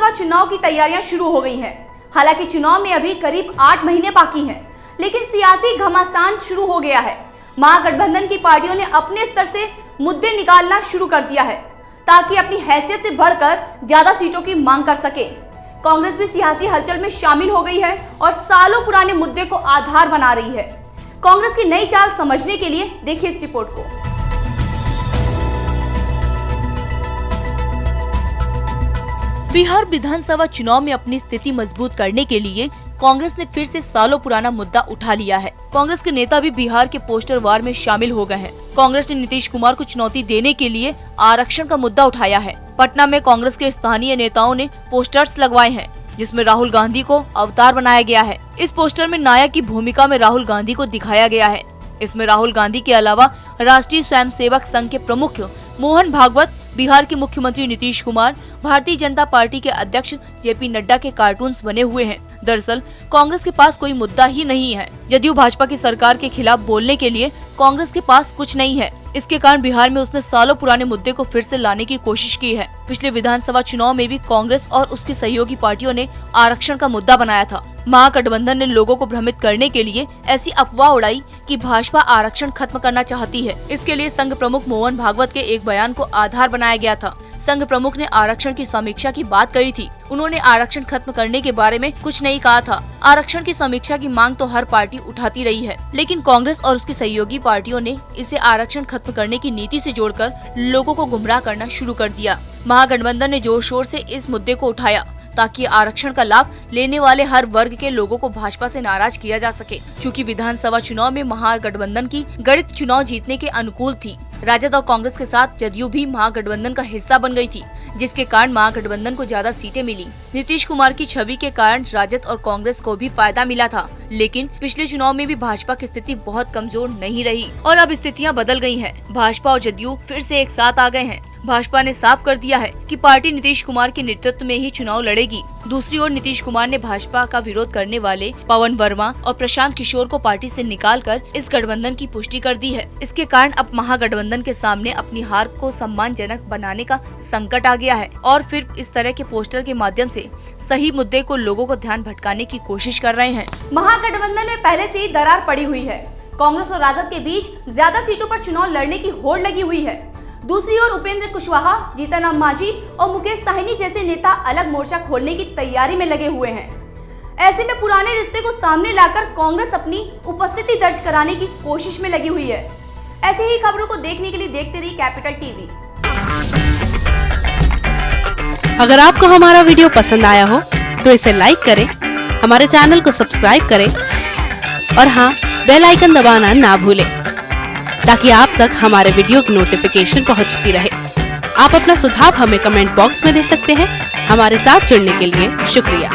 विधानसभा चुनाव की तैयारियां शुरू हो गई हैं। हालांकि चुनाव में अभी करीब 8 महीने बाकी हैं, लेकिन सियासी घमासान शुरू हो गया है। महागठबंधन की पार्टियों ने अपने स्तर से मुद्दे निकालना शुरू कर दिया है ताकि अपनी हैसियत से बढ़कर ज्यादा सीटों की मांग कर सके। कांग्रेस भी सियासी हलचल में शामिल हो गई है और सालों पुराने मुद्दे को आधार बना रही है। कांग्रेस की नई चाल समझने के लिए देखिए इस रिपोर्ट को। बिहार विधानसभा चुनाव में अपनी स्थिति मजबूत करने के लिए कांग्रेस ने फिर से सालों पुराना मुद्दा उठा लिया है। कांग्रेस के नेता भी बिहार के पोस्टर वार में शामिल हो गए हैं। कांग्रेस ने नीतीश कुमार को चुनौती देने के लिए आरक्षण का मुद्दा उठाया है। पटना में कांग्रेस के स्थानीय नेताओं ने पोस्टर्स लगवाए हैं, जिसमें राहुल गांधी को अवतार बनाया गया है। इस पोस्टर में नायक की भूमिका में राहुल गांधी को दिखाया गया है। इसमें राहुल गांधी के अलावा राष्ट्रीय स्वयंसेवक संघ के प्रमुख मोहन भागवत, बिहार के मुख्यमंत्री नीतीश कुमार, भारतीय जनता पार्टी के अध्यक्ष जेपी नड्डा के कार्टून्स बने हुए हैं। दरअसल कांग्रेस के पास कोई मुद्दा ही नहीं है। जदयू भाजपा की सरकार के खिलाफ बोलने के लिए कांग्रेस के पास कुछ नहीं है। इसके कारण बिहार में उसने सालों पुराने मुद्दे को फिर से लाने की कोशिश की है। पिछले विधानसभा चुनाव में भी कांग्रेस और उसकी सहयोगी पार्टियों ने आरक्षण का मुद्दा बनाया था। महागठबंधन ने लोगों को भ्रमित करने के लिए ऐसी अफवाह उड़ाई कि भाजपा आरक्षण खत्म करना चाहती है। इसके लिए संघ प्रमुख मोहन भागवत के एक बयान को आधार बनाया गया था। संघ प्रमुख ने आरक्षण की समीक्षा की बात कही थी। उन्होंने आरक्षण खत्म करने के बारे में कुछ नहीं कहा था। आरक्षण की समीक्षा की मांग तो हर पार्टी उठाती रही है, लेकिन कांग्रेस और उसकी सहयोगी पार्टियों ने इसे आरक्षण खत्म करने की नीति से जोड़कर लोगों को गुमराह करना शुरू कर दिया। महागठबंधन ने जोर शोर से इस मुद्दे को उठाया ताकि आरक्षण का लाभ लेने वाले हर वर्ग के लोगों को भाजपा से नाराज किया जा सके। चूँकि विधानसभा चुनाव में महागठबंधन की गणित चुनाव जीतने के अनुकूल थी, राजद और कांग्रेस के साथ जदयू भी महागठबंधन का हिस्सा बन गई थी, जिसके कारण महागठबंधन को ज्यादा सीटें मिली। नीतीश कुमार की छवि के कारण राजद और कांग्रेस को भी फायदा मिला था, लेकिन पिछले चुनाव में भी भाजपा की स्थिति बहुत कमजोर नहीं रही और अब स्थितियां बदल गई हैं। भाजपा और जदयू फिर से एक साथ आ गए हैं। भाजपा ने साफ कर दिया है कि पार्टी नीतीश कुमार के नेतृत्व में ही चुनाव लड़ेगी। दूसरी ओर नीतीश कुमार ने भाजपा का विरोध करने वाले पवन वर्मा और प्रशांत किशोर को पार्टी से निकालकर इस गठबंधन की पुष्टि कर दी है। इसके कारण अब महागठबंधन के सामने अपनी हार को सम्मानजनक बनाने का संकट आ गया है और फिर इस तरह के पोस्टर के माध्यम से सही मुद्दे को लोगों को ध्यान भटकाने की कोशिश कर रहे हैं। महागठबंधन में पहले से ही दरार पड़ी हुई है। कांग्रेस और राजद के बीच ज्यादा सीटों पर चुनाव लड़ने की होड़ लगी हुई है। दूसरी ओर उपेंद्र कुशवाहा, जीतन मांझी और मुकेश साहनी जैसे नेता अलग मोर्चा खोलने की तैयारी में लगे हुए हैं। ऐसे में पुराने रिश्ते को सामने लाकर कांग्रेस अपनी उपस्थिति दर्ज कराने की कोशिश में लगी हुई है। ऐसे ही खबरों को देखने के लिए देखते रहिए कैपिटल टीवी। अगर आपको हमारा वीडियो पसंद आया हो तो इसे लाइक करें, हमारे चैनल को सब्सक्राइब करें और हाँ, बेल आइकन दबाना ना भूलें ताकि आप तक हमारे वीडियो की नोटिफिकेशन पहुंचती रहे। आप अपना सुझाव हमें कमेंट बॉक्स में दे सकते हैं। हमारे साथ जुड़ने के लिए शुक्रिया।